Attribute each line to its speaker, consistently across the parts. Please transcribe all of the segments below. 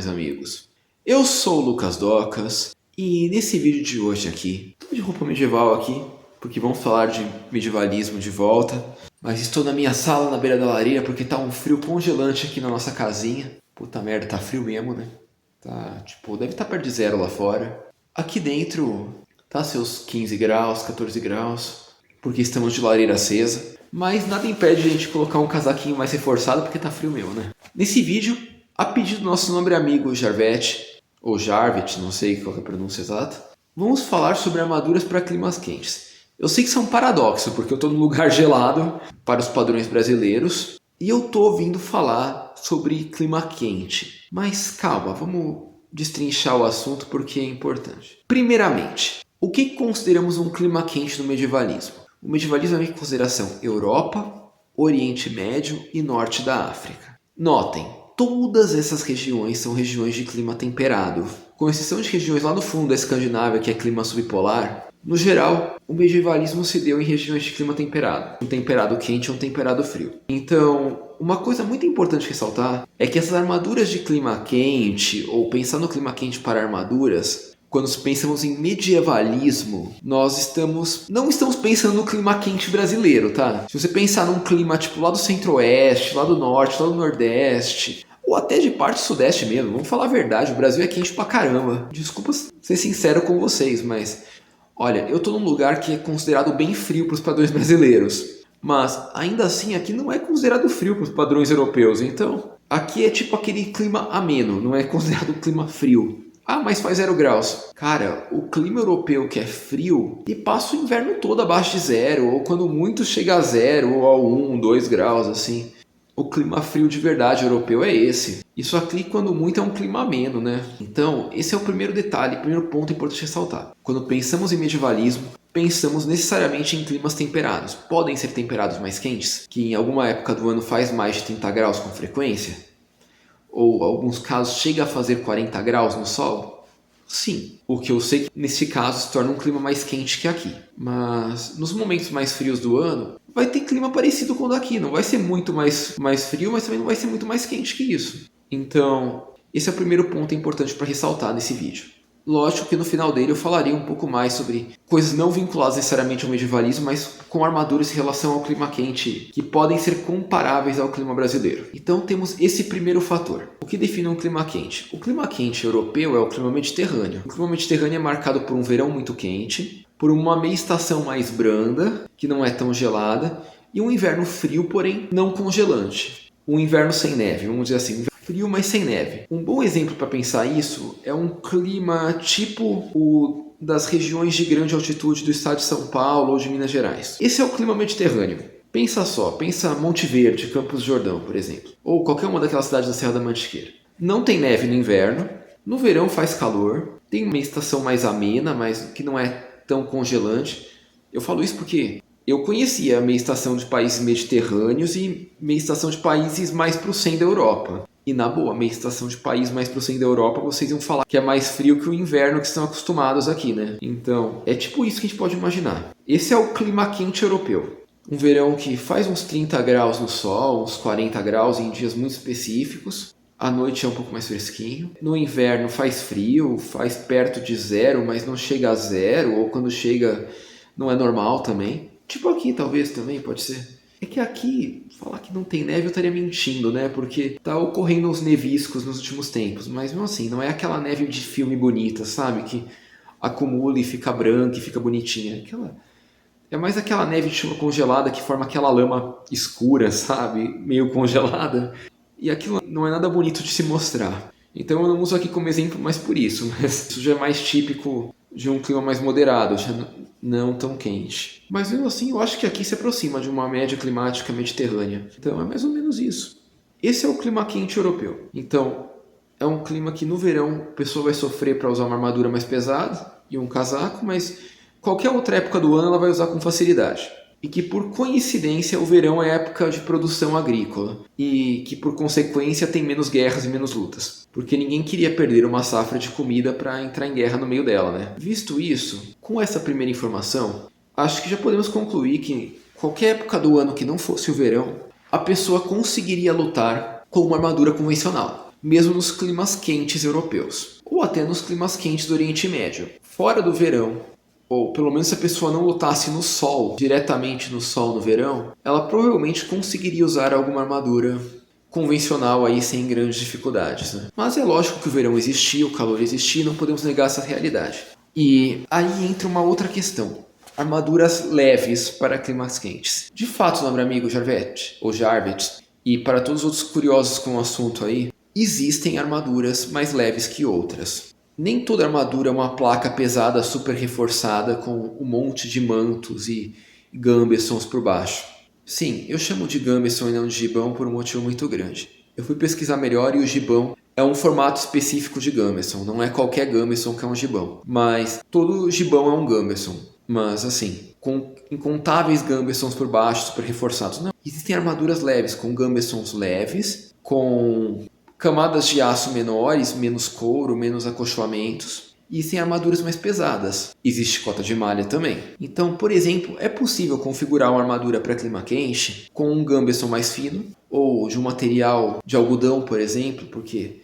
Speaker 1: nobres amigos. Eu sou o Lucas Docas e nesse vídeo de hoje aqui, estou de roupa medieval aqui, porque vamos falar de medievalismo de volta, mas estou na minha sala na beira da lareira porque tá um frio congelante aqui na nossa casinha. Puta merda, tá frio mesmo, né? Tá, tipo, deve estar perto de zero lá fora. Aqui dentro tá seus 15 graus, 14 graus, porque estamos de lareira acesa. Mas nada impede a gente colocar um casaquinho mais reforçado porque tá frio mesmo, né? Nesse vídeo, a pedido do nosso nobre amigo Jarvet, ou Jarvet, não sei qual é a pronúncia exata, vamos falar sobre armaduras para climas quentes. Eu sei que isso é um paradoxo, porque eu estou num lugar gelado para os padrões brasileiros e eu estou ouvindo falar sobre clima quente. Mas calma, vamos destrinchar o assunto porque é importante. Primeiramente, o que consideramos um clima quente no medievalismo? O medievalismo leva em consideração Europa, Oriente Médio e Norte da África. Notem, todas essas regiões são regiões de clima temperado. Com exceção de regiões lá no fundo da Escandinávia, que é clima subpolar, no geral, o medievalismo se deu em regiões de clima temperado. Um temperado quente e um temperado frio. Então, uma coisa muito importante ressaltar é que essas armaduras de clima quente, ou pensar no clima quente para armaduras, quando pensamos em medievalismo, nós não estamos pensando no clima quente brasileiro, tá? Se você pensar num clima tipo lá do centro-oeste, lá do norte, lá do nordeste, ou até de parte sudeste mesmo, vamos falar a verdade, o Brasil é quente pra caramba. Desculpa ser sincero com vocês, mas olha, eu tô num lugar que é considerado bem frio para os padrões brasileiros, mas ainda assim aqui não é considerado frio para os padrões europeus, então aqui é tipo aquele clima ameno, não é considerado um clima frio. Ah, mas faz 0 graus. Cara, o clima europeu que é frio, e passa o inverno todo abaixo de zero, ou quando muito chega a 0, ou a 1, 2 graus, assim. O clima frio de verdade europeu é esse. Isso aqui, quando muito, é um clima ameno, né? Então, esse é o primeiro detalhe, primeiro ponto importante ressaltar. Quando pensamos em medievalismo, pensamos necessariamente em climas temperados. Podem ser temperados mais quentes, que em alguma época do ano faz mais de 30 graus com frequência, ou alguns casos chega a fazer 40 graus no sol? Sim, o que eu sei que nesse caso se torna um clima mais quente que aqui. Mas nos momentos mais frios do ano, vai ter clima parecido com o daqui. Não vai ser muito mais frio, mas também não vai ser muito mais quente que isso. Então, esse é o primeiro ponto importante para ressaltar nesse vídeo. Lógico que no final dele eu falaria um pouco mais sobre coisas não vinculadas necessariamente ao medievalismo, mas com armaduras em relação ao clima quente, que podem ser comparáveis ao clima brasileiro. Então temos esse primeiro fator. O que define um clima quente? O clima quente europeu é o clima mediterrâneo. O clima mediterrâneo é marcado por um verão muito quente, por uma meia estação mais branda, que não é tão gelada, e um inverno frio, porém não congelante. Um inverno sem neve, vamos dizer assim, frio, mas sem neve. Um bom exemplo para pensar isso é um clima tipo o das regiões de grande altitude do estado de São Paulo ou de Minas Gerais. Esse é o clima mediterrâneo. Pensa só, pensa Monte Verde, Campos do Jordão, por exemplo, ou qualquer uma daquelas cidades da Serra da Mantiqueira. Não tem neve no inverno, no verão faz calor, tem uma estação mais amena, mas que não é tão congelante. Eu falo isso porque eu conhecia a meia estação de países mediterrâneos e meia estação de países mais pro centro da Europa. E na boa, meia estação de país mais pro centro da Europa, vocês iam falar que é mais frio que o inverno que estão acostumados aqui, né? Então, é tipo isso que a gente pode imaginar. Esse é o clima quente europeu. Um verão que faz uns 30 graus no sol, uns 40 graus em dias muito específicos. À noite é um pouco mais fresquinho. No inverno faz frio, faz perto de zero, mas não chega a zero. Ou quando chega, não é normal também. Tipo aqui, talvez, também, pode ser. É que aqui, falar que não tem neve eu estaria mentindo, né? Porque tá ocorrendo uns neviscos nos últimos tempos. Mas mesmo assim, não é aquela neve de filme bonita, sabe? Que acumula e fica branca e fica bonitinha. É mais aquela neve de chuva congelada que forma aquela lama escura, sabe? Meio congelada. E aquilo não é nada bonito de se mostrar. Então eu não uso aqui como exemplo mais por isso. Mas isso já é mais típico de um clima mais moderado, já não tão quente. Mas mesmo assim, eu acho que aqui se aproxima de uma média climática mediterrânea. Então é mais ou menos isso. Esse é o clima quente europeu. Então, é um clima que no verão a pessoa vai sofrer para usar uma armadura mais pesada e um casaco, mas qualquer outra época do ano ela vai usar com facilidade. E que por coincidência o verão é época de produção agrícola e que por consequência tem menos guerras e menos lutas. Porque ninguém queria perder uma safra de comida para entrar em guerra no meio dela, né? Visto isso, com essa primeira informação, acho que já podemos concluir que qualquer época do ano que não fosse o verão, a pessoa conseguiria lutar com uma armadura convencional. mesmo nos climas quentes europeus, ou até nos climas quentes do Oriente Médio. Fora do verão, ou pelo menos se a pessoa não lutasse no sol, diretamente no sol no verão, ela provavelmente conseguiria usar alguma armadura convencional aí sem grandes dificuldades, né? Mas é lógico que o verão existia, o calor existia, não podemos negar essa realidade. E aí entra uma outra questão. Armaduras leves para climas quentes. De fato, nobre amigo Jarvet, ou Jarvet, e para todos os outros curiosos com o assunto aí, existem armaduras mais leves que outras. Nem toda armadura é uma placa pesada super reforçada com um monte de mantos e gambessons por baixo. Sim, eu chamo de gambeson e não de gibão por um motivo muito grande. Eu fui pesquisar melhor e o gibão é um formato específico de gambeson, não é qualquer gambeson que é um gibão. Mas todo gibão é um gambeson, mas assim, com incontáveis gambessons por baixo, super reforçados. Não, existem armaduras leves, com gambessons leves, com camadas de aço menores, menos couro, menos acolchoamentos. E sem armaduras mais pesadas. Existe cota de malha também. Então, por exemplo, é possível configurar uma armadura para clima quente com um gambeson mais fino, ou de um material de algodão, por exemplo, porque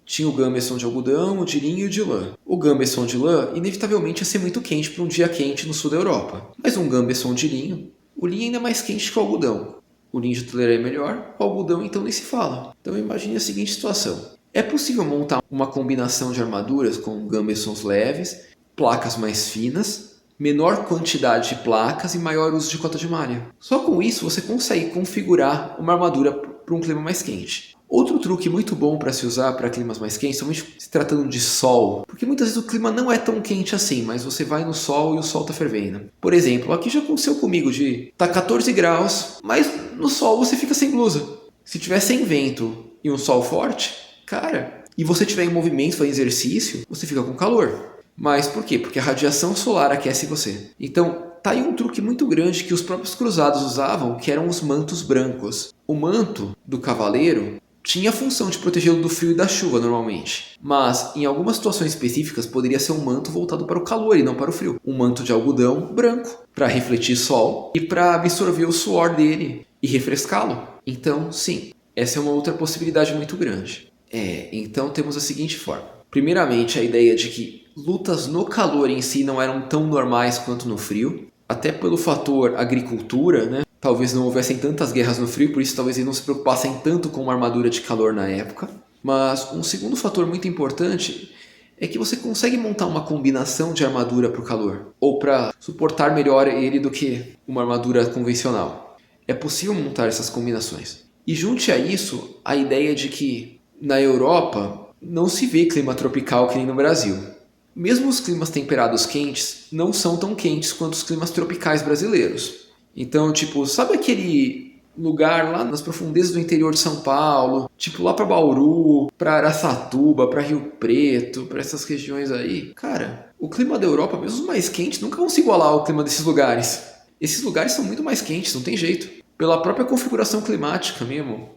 Speaker 1: tinha o gambeson de algodão, o de linho e o de lã. O gambeson de lã, inevitavelmente, ia ser muito quente para um dia quente no sul da Europa. Mas um gambeson de linho, o linho ainda é mais quente que o algodão. O linho de toleira é melhor, o algodão então nem se fala. Então imagine a seguinte situação. É possível montar uma combinação de armaduras com gambessons leves, placas mais finas, menor quantidade de placas e maior uso de cota de malha. Só com isso você consegue configurar uma armadura para um clima mais quente. Outro truque muito bom para se usar para climas mais quentes, somente se tratando de sol, porque muitas vezes o clima não é tão quente assim, mas você vai no sol e o sol está fervendo. Por exemplo, aqui já aconteceu comigo de tá 14 graus, mas no sol você fica sem blusa. Se tiver sem vento e um sol forte, cara, e você estiver em movimento, fazendo exercício, você fica com calor. Mas por quê? Porque a radiação solar aquece você. Então, tá aí um truque muito grande que os próprios cruzados usavam, que eram os mantos brancos. O manto do cavaleiro tinha a função de protegê-lo do frio e da chuva normalmente. Mas, em algumas situações específicas, poderia ser um manto voltado para o calor e não para o frio. Um manto de algodão branco, para refletir sol e para absorver o suor dele e refrescá-lo. Então, sim, essa é uma outra possibilidade muito grande. Então temos a seguinte forma. Primeiramente, a ideia de que lutas no calor em si não eram tão normais quanto no frio, até pelo fator agricultura, né? Talvez não houvessem tantas guerras no frio, por isso talvez eles não se preocupassem tanto com uma armadura de calor na época. Mas um segundo fator muito importante é que você consegue montar uma combinação de armadura para o calor, ou para suportar melhor ele do que uma armadura convencional. É possível montar essas combinações. E junte a isso a ideia de que na Europa não se vê clima tropical que nem no Brasil. Mesmo os climas temperados quentes não são tão quentes quanto os climas tropicais brasileiros. Então, sabe aquele lugar lá nas profundezas do interior de São Paulo, lá para Bauru, para Araçatuba, para Rio Preto, para essas regiões aí? Cara, o clima da Europa, mesmo os mais quentes, nunca vão se igualar ao clima desses lugares. Esses lugares são muito mais quentes, não tem jeito. Pela própria configuração climática mesmo.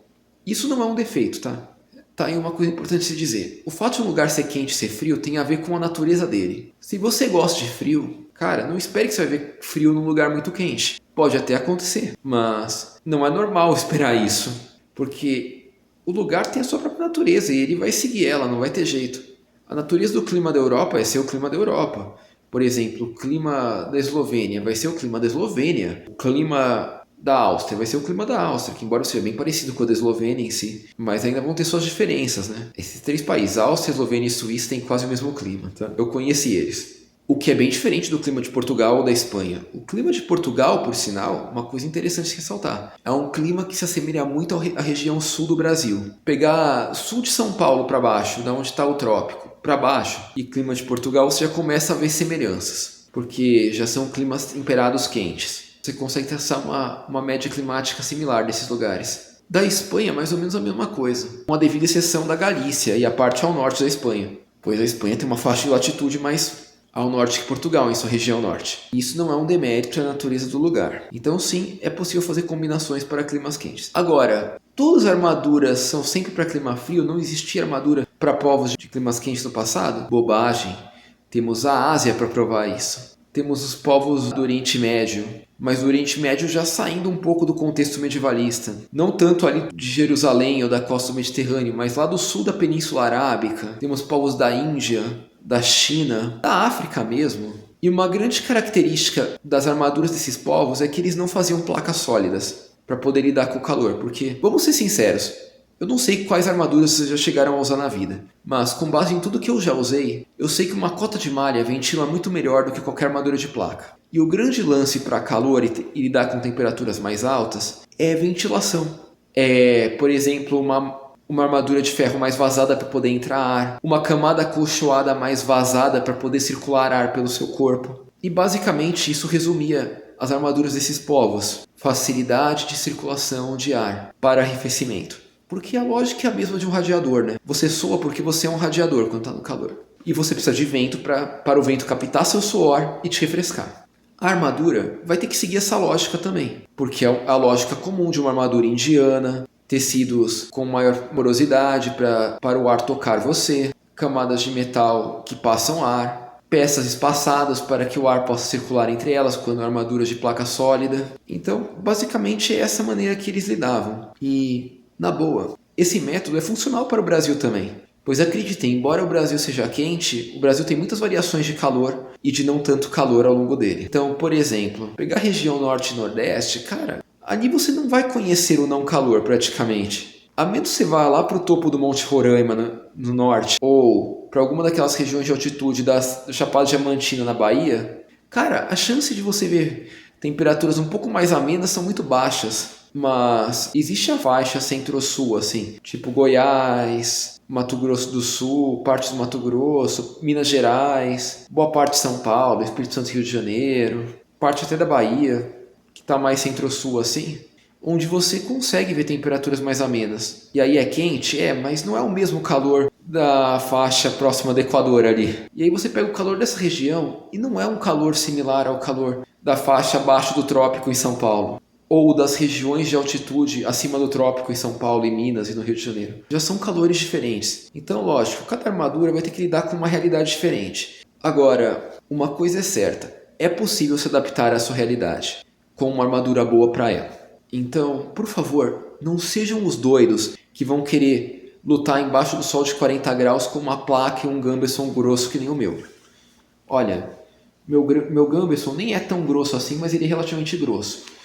Speaker 1: Isso não é um defeito, tá? Tá aí uma coisa importante de se dizer. O fato de um lugar ser quente e ser frio tem a ver com a natureza dele. Se você gosta de frio, cara, não espere que você vai ver frio num lugar muito quente. Pode até acontecer, mas não é normal esperar isso. Porque o lugar tem a sua própria natureza e ele vai seguir ela, não vai ter jeito. A natureza do clima da Europa é ser o clima da Europa. Por exemplo, o clima da Eslovênia vai ser o clima da Eslovênia. O clima da Áustria vai ser o clima da Áustria, que embora seja bem parecido com o da Eslovênia em si, mas ainda vão ter suas diferenças, né? Esses três países, Áustria, Eslovênia e Suíça, têm quase o mesmo clima, tá? Eu conheci eles. O que é bem diferente do clima de Portugal ou da Espanha. O clima de Portugal, por sinal, uma coisa interessante de ressaltar, é um clima que se assemelha muito à região sul do Brasil. Pegar sul de São Paulo para baixo, da onde está o trópico, para baixo, e clima de Portugal, você já começa a ver semelhanças, porque já são climas temperados quentes. Você consegue traçar uma média climática similar desses lugares. Da Espanha, mais ou menos a mesma coisa, com a devida exceção da Galícia e a parte ao norte da Espanha, pois a Espanha tem uma faixa de latitude mais ao norte que Portugal, em sua região norte. Isso não é um demérito à natureza do lugar. Então sim, é possível fazer combinações para climas quentes. Agora, todas as armaduras são sempre para clima frio? Não existia armadura para povos de climas quentes no passado? Bobagem. Temos a Ásia para provar isso. Temos os povos do Oriente Médio, mas no Oriente Médio já saindo um pouco do contexto medievalista. Não tanto ali de Jerusalém ou da costa do Mediterrâneo, mas lá do sul da Península Arábica. Temos povos da Índia, da China, da África mesmo. E uma grande característica das armaduras desses povos é que eles não faziam placas sólidas para poder lidar com o calor, porque, vamos ser sinceros, eu não sei quais armaduras vocês já chegaram a usar na vida, mas com base em tudo que eu já usei, eu sei que uma cota de malha ventila muito melhor do que qualquer armadura de placa. E o grande lance para calor e lidar com temperaturas mais altas é ventilação. Por exemplo, uma armadura de ferro mais vazada para poder entrar ar, uma camada acolchoada mais vazada para poder circular ar pelo seu corpo. E basicamente isso resumia as armaduras desses povos: facilidade de circulação de ar para arrefecimento. Porque a lógica é a mesma de um radiador, né? Você soa porque você é um radiador quando está no calor. E você precisa de vento para o vento captar seu suor e te refrescar. A armadura vai ter que seguir essa lógica também, porque é a lógica comum de uma armadura indiana, tecidos com maior porosidade para o ar tocar você, camadas de metal que passam ar, peças espaçadas para que o ar possa circular entre elas quando a armadura de placa sólida. Então, basicamente é essa maneira que eles lidavam. E, na boa, esse método é funcional para o Brasil também. Pois acreditem, embora o Brasil seja quente, o Brasil tem muitas variações de calor e de não tanto calor ao longo dele. Então, por exemplo, pegar a região norte e nordeste, cara, ali você não vai conhecer o não calor praticamente. A menos que você vá lá para o topo do Monte Roraima no norte, ou para alguma daquelas regiões de altitude da Chapada Diamantina na Bahia, cara, a chance de você ver temperaturas um pouco mais amenas são muito baixas. Mas existe a faixa centro-sul, assim, tipo Goiás, Mato Grosso do Sul, parte do Mato Grosso, Minas Gerais, boa parte de São Paulo, Espírito Santo e Rio de Janeiro, parte até da Bahia, que está mais centro-sul assim, onde você consegue ver temperaturas mais amenas. E aí é quente? Mas não é o mesmo calor da faixa próxima do Equador ali. E aí você pega o calor dessa região e não é um calor similar ao calor da faixa abaixo do trópico em São Paulo, ou das regiões de altitude acima do trópico em São Paulo, em Minas e no Rio de Janeiro. Já são calores diferentes. Então, lógico, cada armadura vai ter que lidar com uma realidade diferente. Agora, uma coisa é certa: é possível se adaptar à sua realidade, com uma armadura boa para ela. Então, por favor, não sejam os doidos que vão querer lutar embaixo do sol de 40 graus com uma placa e um gambeson grosso que nem o meu. Olha, meu gambeson nem é tão grosso assim, mas ele é relativamente grosso.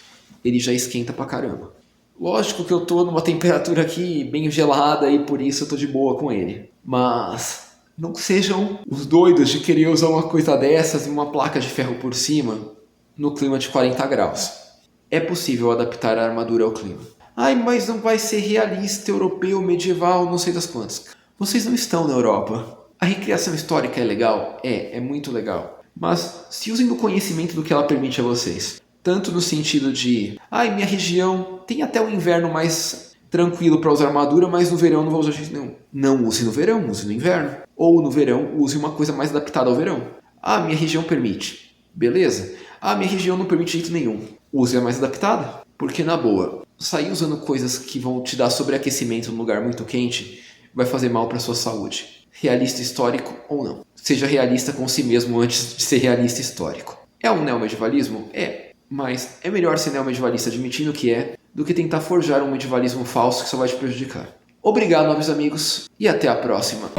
Speaker 1: Ele já esquenta pra caramba. Lógico que eu tô numa temperatura aqui bem gelada e por isso eu tô de boa com ele. Mas não sejam os doidos de querer usar uma coisa dessas e uma placa de ferro por cima no clima de 40 graus. É possível adaptar a armadura ao clima. Mas não vai ser realista, europeu, medieval, não sei das quantas. Vocês não estão na Europa. A recriação histórica é legal? É muito legal. Mas se usem do conhecimento do que ela permite a vocês. Tanto no sentido de, minha região tem até o inverno mais tranquilo para usar armadura, mas no verão não vou usar jeito nenhum. Não use no verão, use no inverno. Ou no verão, use uma coisa mais adaptada ao verão. Minha região permite. Beleza? Minha região não permite jeito nenhum. Use a mais adaptada. Porque, na boa, sair usando coisas que vão te dar sobreaquecimento num lugar muito quente vai fazer mal para sua saúde. Realista histórico ou não. Seja realista com si mesmo antes de ser realista histórico. É um neomedievalismo? Mas é melhor ser neomedievalista admitindo que do que tentar forjar um medievalismo falso que só vai te prejudicar. Obrigado, meus amigos, e até a próxima.